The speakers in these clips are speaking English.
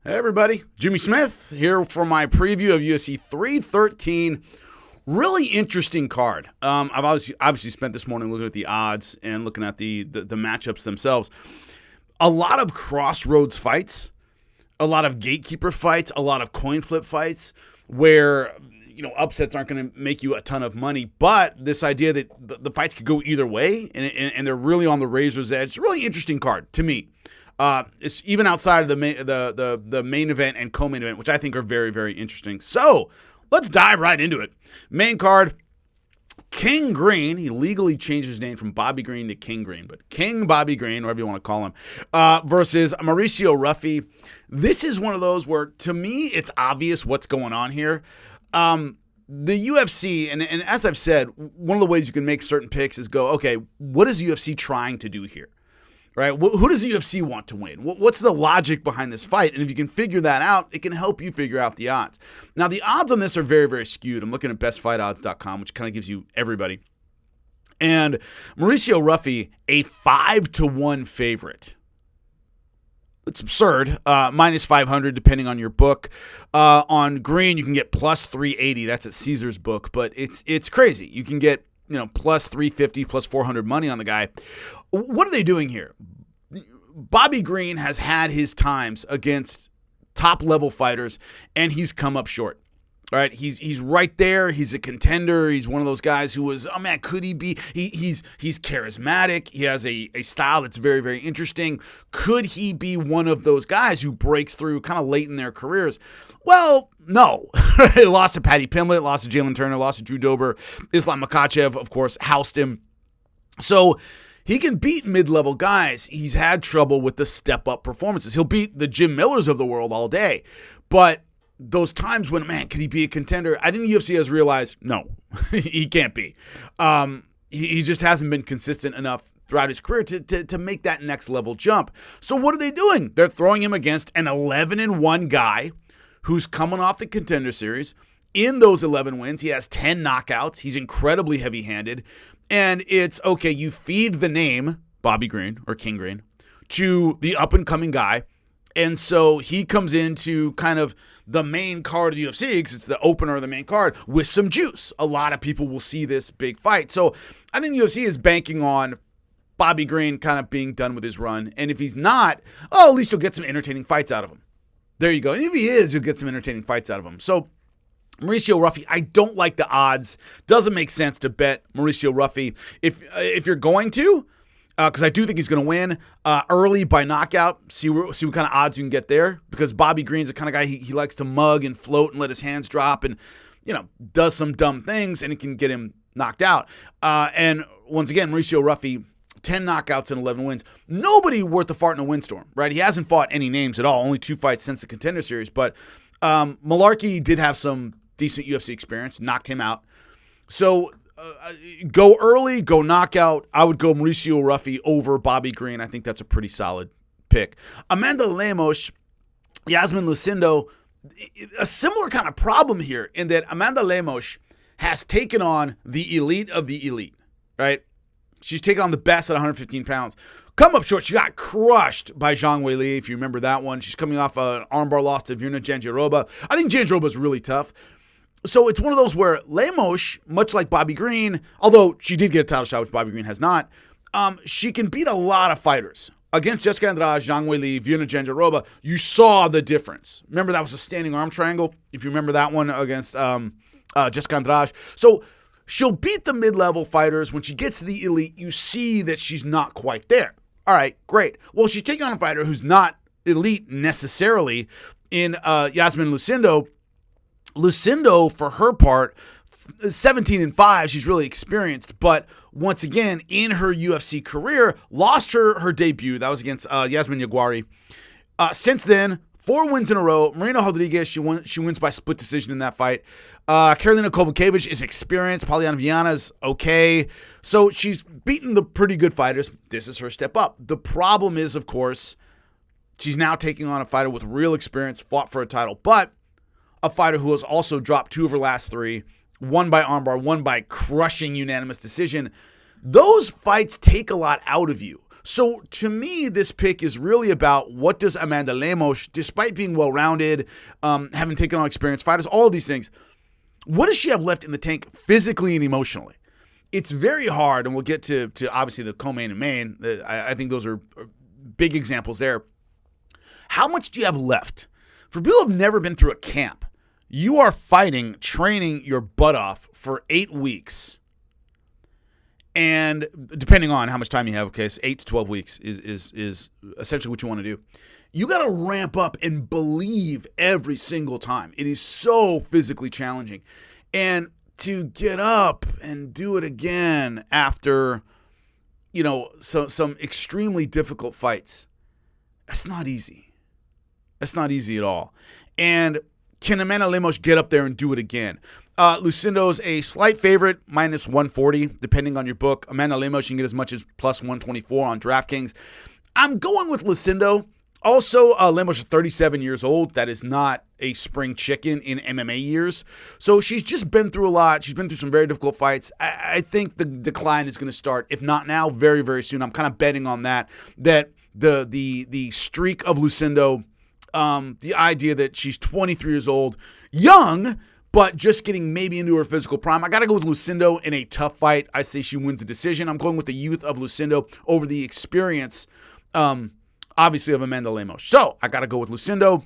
Hey everybody, Jimmy Smith here for my preview of UFC 313. Really interesting card. I've obviously spent this morning looking at the odds and looking at the matchups themselves. A lot of crossroads fights, a lot of gatekeeper fights, a lot of coin flip fights where upsets aren't going to make you a ton of money, but this idea that the fights could go either way and they're really on the razor's edge. It's a really interesting card to me. It's even outside of the main event and co-main event, which I think are very, very interesting. So let's dive right into it. Main card, King Green. He legally changed his name from Bobby Green to King Green, but King Bobby Green, whatever you want to call him, versus Mauricio Ruffy. This is one of those where, to me, it's obvious what's going on here. The UFC, and as I've said, one of the ways you can make certain picks is go, okay, what is the UFC trying to do here? Right? Who does the UFC want to win? What's the logic behind this fight? And if you can figure that out, it can help you figure out the odds. Now, the odds on this are very, very skewed. I'm looking at bestfightodds.com, which kind of gives you everybody. And Mauricio Ruffy, a 5-1 favorite. It's absurd. Minus 500, depending on your book. On Green, you can get plus 380. That's at Caesar's book, but it's crazy. You can get plus 350, plus 400 money on the guy. What are they doing here? Bobby Green has had his times against top-level fighters, and he's come up short. All right, he's right there. He's a contender. He's one of those guys who was, oh man, could he be? He's charismatic. He has a style that's very, very interesting. Could he be one of those guys who breaks through kind of late in their careers? Well, no. He lost to Paddy Pimblett, lost to Jalen Turner, lost to Drew Dober. Islam Makhachev, of course, housed him. So he can beat mid-level guys. He's had trouble with the step-up performances. He'll beat the Jim Millers of the world all day. But those times when, man, could he be a contender? I think the UFC has realized, no, he can't be. He just hasn't been consistent enough throughout his career to make that next level jump. So what are they doing? They're throwing him against an 11-1 guy who's coming off the Contender Series. In those 11 wins, he has 10 knockouts. He's incredibly heavy-handed. And it's, okay, you feed the name, Bobby Green or King Green, to the up-and-coming guy. And so he comes into kind of the main card of the UFC, because it's the opener of the main card, with some juice. A lot of people will see this big fight. So I think the UFC is banking on Bobby Green kind of being done with his run. And if he's not, at least you'll get some entertaining fights out of him. There you go. And if he is, you'll get some entertaining fights out of him. So Mauricio Ruffy, I don't like the odds. Doesn't make sense to bet Mauricio Ruffy. If you're going to, because I do think he's going to win early by knockout, see what kind of odds you can get there. Because Bobby Green's the kind of guy, he likes to mug and float and let his hands drop and, does some dumb things, and it can get him knocked out. And once again, Mauricio Ruffy, 10 knockouts and 11 wins. Nobody worth the fart in a windstorm, right? He hasn't fought any names at all. Only 2 fights since the Contender Series. But Malarkey did have some decent UFC experience, knocked him out. So go early, go knockout. I would go Mauricio Ruffy over Bobby Green. I think that's a pretty solid pick. Amanda Lemos, Yasmin Lucendo, a similar kind of problem here in that Amanda Lemos has taken on the elite of the elite, right? She's taken on the best at 115 pounds. Come up short. She got crushed by Zhang Weili, if you remember that one. She's coming off an armbar loss to Virna Jandiroba. I think Jandiroba is really tough. So it's one of those where Lemos, much like Bobby Green, although she did get a title shot, which Bobby Green has not, she can beat a lot of fighters. Against Jessica Andrade, Zhang Weili, Virna Jandiroba, you saw the difference. Remember, that was a standing arm triangle, if you remember that one against Jessica Andrade. So she'll beat the mid-level fighters. When she gets to the elite, you see that she's not quite there. All right, great. Well, she's taking on a fighter who's not elite necessarily in Yasmin Lucendo. Lucendo, for her part, 17-5, she's really experienced, but once again, in her UFC career, lost her debut. That was against Yasmin Yaguari. Since then, 4 wins in a row. Marina Rodriguez, she wins by split decision in that fight. Karolina Kowalkiewicz is experienced. Polyana Viana's okay. So she's beaten the pretty good fighters. This is her step up. The problem is, of course, she's now taking on a fighter with real experience, fought for a title, but a fighter who has also dropped 2 of her last 3, one by armbar, one by crushing unanimous decision. Those fights take a lot out of you. So to me, this pick is really about what does Amanda Lemos, despite being well-rounded, having taken on experienced fighters, all of these things, what does she have left in the tank physically and emotionally? It's very hard, and we'll get to obviously the co-main and main. I think those are big examples there. How much do you have left? For people who have never been through a camp, you are fighting, training your butt off for 8 weeks. And depending on how much time you have, okay, so 8 to 12 weeks is essentially what you want to do. You got to ramp up and believe every single time. It is so physically challenging. And to get up and do it again after, some extremely difficult fights, that's not easy. That's not easy at all. And can Amanda Lemos get up there and do it again? Lucendo's a slight favorite, minus 140, depending on your book. Amanda Lemos, you can get as much as plus 124 on DraftKings. I'm going with Lucendo. Also, Lemos is 37 years old. That is not a spring chicken in MMA years. So she's just been through a lot. She's been through some very difficult fights. I think the decline is going to start, if not now, very, very soon. I'm kind of betting on that the streak of Lucendo, the idea that she's 23 years old, young, but just getting maybe into her physical prime. I got to go with Lucendo in a tough fight. I say she wins the decision. I'm going with the youth of Lucendo over the experience, obviously, of Amanda Lemos. So I got to go with Lucendo.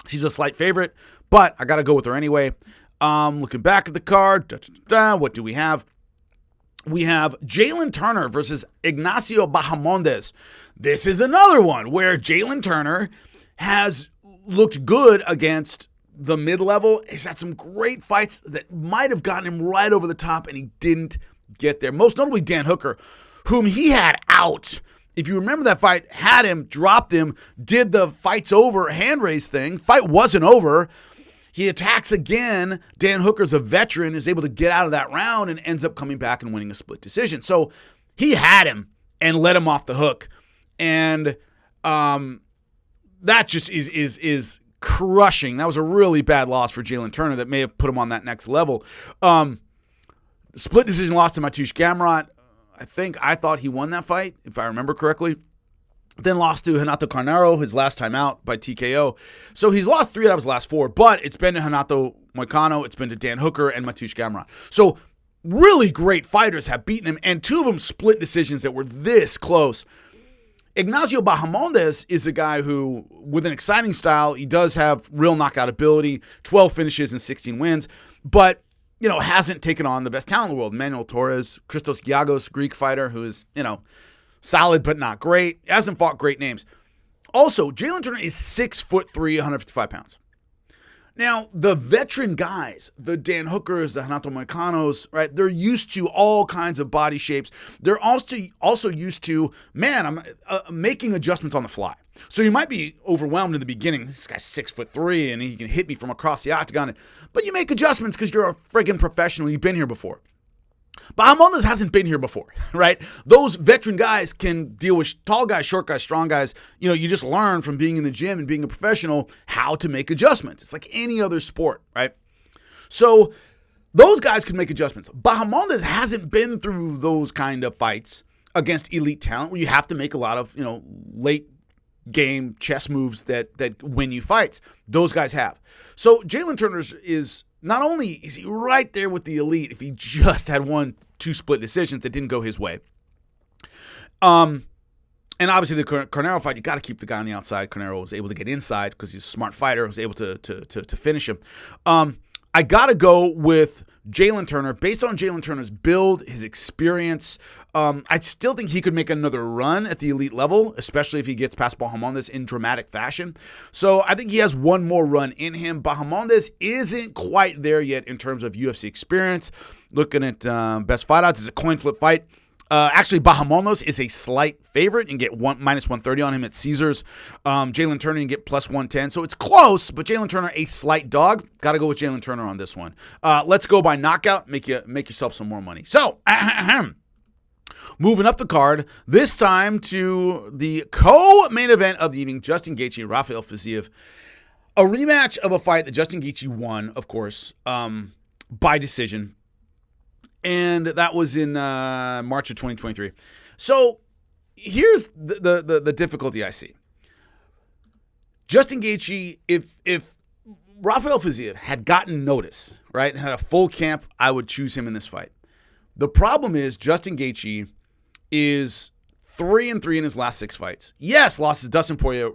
She's a slight favorite, but I got to go with her anyway. Looking back at the card, what do we have? We have Jalen Turner versus Ignacio Bahamondes. This is another one where Jalen Turner has looked good against the mid-level. He's had some great fights that might have gotten him right over the top, and he didn't get there. Most notably Dan Hooker, whom he had out. If you remember that fight, had him, dropped him, did the fight's over hand raise thing. Fight wasn't over. He attacks again. Dan Hooker's a veteran, is able to get out of that round and ends up coming back and winning a split decision. So he had him and let him off the hook. And that just is crushing. That was a really bad loss for Jalen Turner that may have put him on that next level. Split decision loss to Mateusz Gamrot. I thought he won that fight, if I remember correctly. Then lost to Renato Carneiro, his last time out by TKO. So he's lost 3 out of his last 4, but it's been to Renato Moicano, it's been to Dan Hooker, and Mateusz Gamrot. So really great fighters have beaten him, and 2 of them split decisions that were this close. Ignacio Bahamondes is a guy who, with an exciting style, he does have real knockout ability, 12 finishes and 16 wins, but, hasn't taken on the best talent in the world. Manuel Torres, Christos Giagos, Greek fighter, who is, solid but not great, hasn't fought great names. Also, Jalen Turner is 6'3", 155 pounds. Now, the veteran guys, the Dan Hookers, the Renato Moicanos, right, they're used to all kinds of body shapes. They're also used to, I'm making adjustments on the fly. So you might be overwhelmed in the beginning. This guy's 6'3", and he can hit me from across the octagon. But you make adjustments because you're a friggin' professional. You've been here before. Bahamondes hasn't been here before, right? Those veteran guys can deal with tall guys, short guys, strong guys. You just learn from being in the gym and being a professional how to make adjustments. It's like any other sport, right? So those guys can make adjustments. Bahamondes hasn't been through those kind of fights against elite talent where you have to make a lot of, late game chess moves that win you fights. Those guys have. So Jalen Turner's is... Not only is he right there with the elite, if he just had 1-2 split decisions that didn't go his way. And obviously the Carneiro fight, you got to keep the guy on the outside. Carneiro was able to get inside because he's a smart fighter, was able to finish him. I got to go with Jalen Turner. Based on Jalen Turner's build, his experience, I still think he could make another run at the elite level, especially if he gets past Bahamondes in dramatic fashion. So I think he has one more run in him. Bahamondes isn't quite there yet in terms of UFC experience. Looking at best fight odds, it's a coin flip fight. Actually, Bahamondes is a slight favorite. You can get minus 130 on him at Caesars. Jalen Turner, you can get plus 110. So it's close, but Jalen Turner, a slight dog. Got to go with Jalen Turner on this one. Let's go by knockout. Make yourself some more money. So, moving up the card, this time to the co-main event of the evening, Justin Gaethje, Rafael Fiziev. A rematch of a fight that Justin Gaethje won, of course, by decision. And that was in March of 2023. So here's the difficulty I see. Justin Gaethje, if Rafael Fiziev had gotten notice, right, and had a full camp, I would choose him in this fight. The problem is Justin Gaethje is 3-3 in his last 6 fights. Yes, losses Dustin Poirier,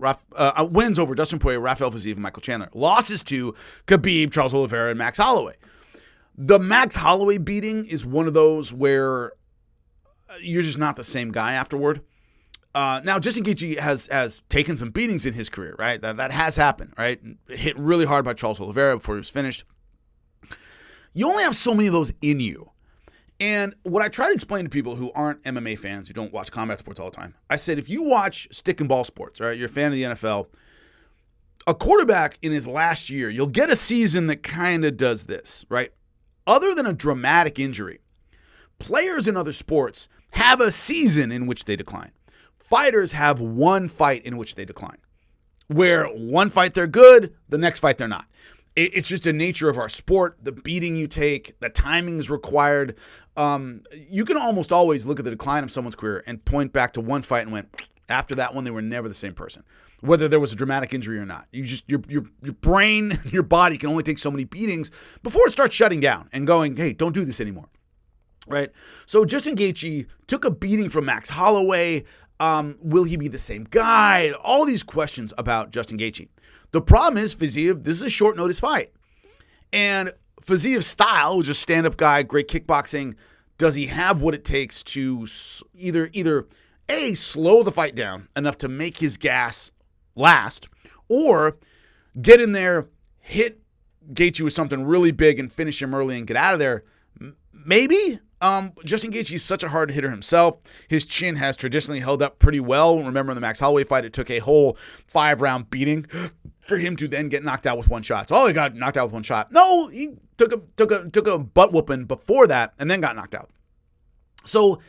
wins over Dustin Poirier, Rafael Fiziev, and Michael Chandler. Losses to Khabib, Charles Oliveira, and Max Holloway. The Max Holloway beating is one of those where you're just not the same guy afterward. Now, Justin Gaethje has taken some beatings in his career, right? That has happened, right? Hit really hard by Charles Oliveira before he was finished. You only have so many of those in you. And what I try to explain to people who aren't MMA fans, who don't watch combat sports all the time, I said, if you watch stick and ball sports, right, you're a fan of the NFL, a quarterback in his last year, you'll get a season that kind of does this, right? Other than a dramatic injury, players in other sports have a season in which they decline. Fighters have one fight in which they decline. Where one fight they're good, the next fight they're not. It's just the nature of our sport, the beating you take, the timing is required. You can almost always look at the decline of someone's career and point back to one fight and went, after that one, they were never the same person. Whether there was a dramatic injury or not. Your brain, your body can only take so many beatings before it starts shutting down and going, hey, don't do this anymore. Right? So Justin Gaethje took a beating from Max Holloway. Will he be the same guy? All these questions about Justin Gaethje. The problem is Fiziev, this is a short notice fight. And Fiziev's style, which is a stand-up guy, great kickboxing, does he have what it takes to either A, slow the fight down enough to make his gas last, or get in there, hit Gaethje with something really big and finish him early and get out of there? Maybe. Justin Gaethje is such a hard hitter himself. His chin has traditionally held up pretty well. Remember in the Max Holloway fight, it took a whole 5-round beating for him to then get knocked out with one shot. So he got knocked out with one shot. No, he took a butt whooping before that and then got knocked out. So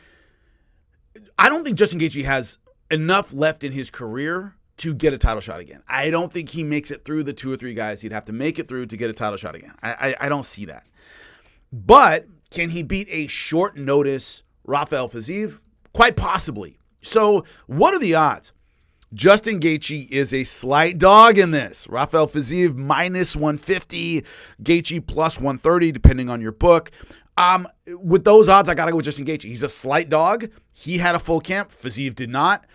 I don't think Justin Gaethje has enough left in his career to get a title shot again. I don't think he makes it through the 2 or 3 guys he'd have to make it through to get a title shot again. I don't see that. But can he beat a short notice Rafael Fiziev? Quite possibly. So what are the odds? Justin Gaethje is a slight dog in this. Rafael Fiziev minus 150, Gaethje plus 130, depending on your book. With those odds, I got to go with Justin Gaethje. He's a slight dog. He had a full camp. Fiziev did not.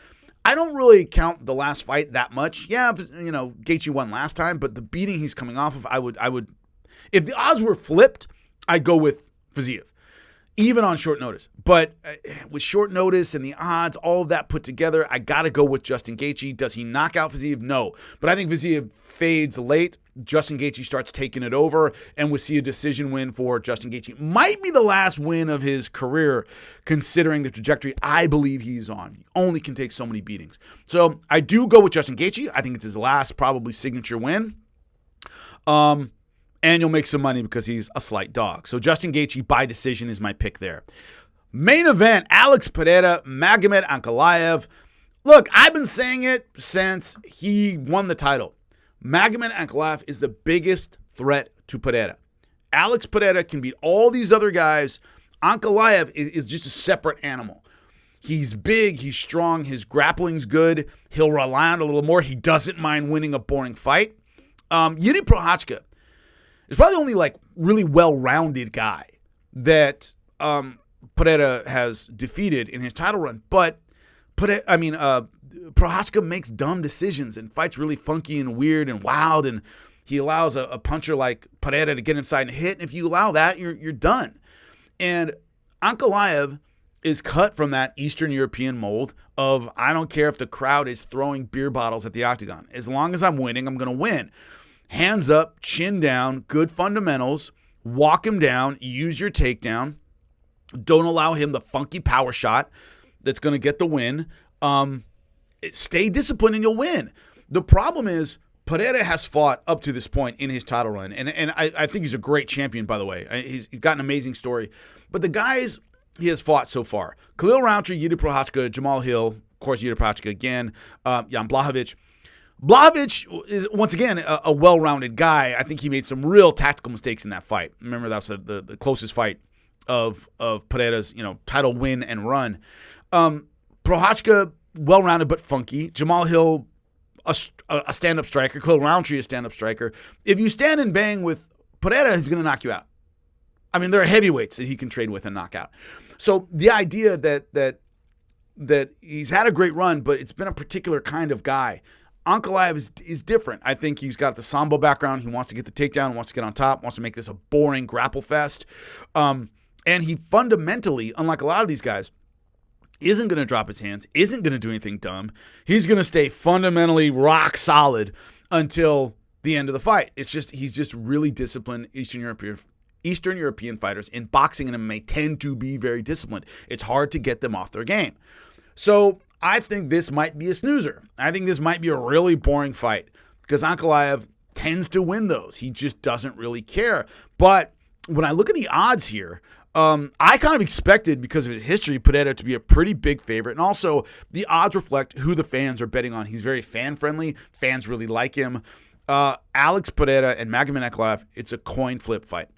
I don't really count the last fight that much. Yeah, Gaethje won last time, but the beating he's coming off of, I would, if the odds were flipped, I'd go with Fiziev, even on short notice. But with short notice and the odds, all of that put together, I got to go with Justin Gaethje. Does he knock out Fiziev? No. But I think Fiziev fades late. Justin Gaethje starts taking it over, and we'll see a decision win for Justin Gaethje. Might be the last win of his career, considering the trajectory I believe he's on. He only can take so many beatings. So I do go with Justin Gaethje. I think it's his last probably signature win. And you'll make some money because he's a slight dog. So Justin Gaethje by decision is my pick there. Main event, Alex Pereira, Magomed Ankalaev. Look, I've been saying it since he won the title. Magomed Ankalaev is the biggest threat to Pereira. Alex Pereira can beat all these other guys. Ankalaev is just a separate animal. He's big, he's strong, his grappling's good. He'll rely on it a little more. He doesn't mind winning a boring fight. Yuri Prochazka is probably the only really well-rounded guy that Pereira has defeated in his title run. But Prochazka makes dumb decisions and fights really funky and weird and wild, and he allows a puncher like Pereira to get inside and hit. And if you allow that, you're done. And Ankalaev is cut from that Eastern European mold of, I don't care if the crowd is throwing beer bottles at the octagon. As long as I'm winning, I'm going to win. Hands up, chin down, good fundamentals, walk him down, use your takedown. Don't allow him the funky power shot that's going to get the win. Stay disciplined and you'll win. The problem is Pereira has fought up to this point in his title run, and I think he's a great champion, by the way. He's got an amazing story. But the guys he has fought so far, Khalil Rountree, Yuri Prochazka, Jamal Hill, of course Yuri Prochazka again, Jan Blachowicz. Blachowicz is, once again, a well-rounded guy. I think he made some real tactical mistakes in that fight. Remember, that was the closest fight of Pereira's title win and run. Prochazka, well-rounded but funky. Jamal Hill, a stand-up striker. Khalil Roundtree, a stand-up striker. If you stand and bang with Pereira, he's going to knock you out. I mean, there are heavyweights that he can trade with and knock out. So the idea that he's had a great run, but it's been a particular kind of guy. Ankalaev is different. I think he's got the Sambo background. He wants to get the takedown, wants to get on top, wants to make this a boring grapple fest. And he fundamentally, unlike a lot of these guys, isn't going to drop his hands, isn't going to do anything dumb. He's going to stay fundamentally rock solid until the end of the fight. It's just he's just really disciplined. Eastern European fighters in boxing and MMA tend to be very disciplined. It's hard to get them off their game. So I think this might be a snoozer. I think this might be a really boring fight because Ankalaev tends to win those. He just doesn't really care. But when I look at the odds here, I kind of expected, because of his history, Pereira to be a pretty big favorite. And also, the odds reflect who the fans are betting on. He's very fan-friendly. Fans really like him. Alex Pereira and Magomed Ankalaev, it's a coin flip fight.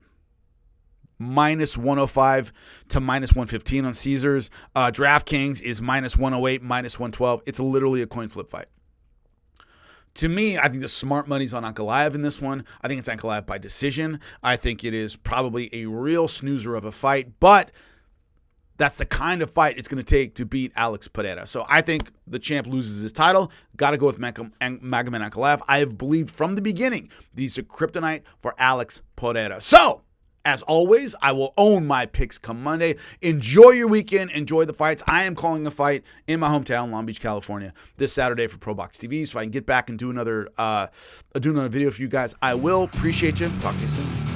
Minus 105 to minus 115 on Caesars. DraftKings is minus 108, minus 112. It's literally a coin flip fight. To me, I think the smart money's on Ankalaev in this one. I think it's Ankalaev by decision. I think it is probably a real snoozer of a fight, but that's the kind of fight it's going to take to beat Alex Pereira. So I think the champ loses his title. Got to go with Magomed Ankalaev. I have believed from the beginning that he's a kryptonite for Alex Pereira. So, as always, I will own my picks come Monday. Enjoy your weekend. Enjoy the fights. I am calling a fight in my hometown, Long Beach, California, this Saturday for Pro Box TV, so I can get back and do another video for you guys. I will. Appreciate you. Talk to you soon.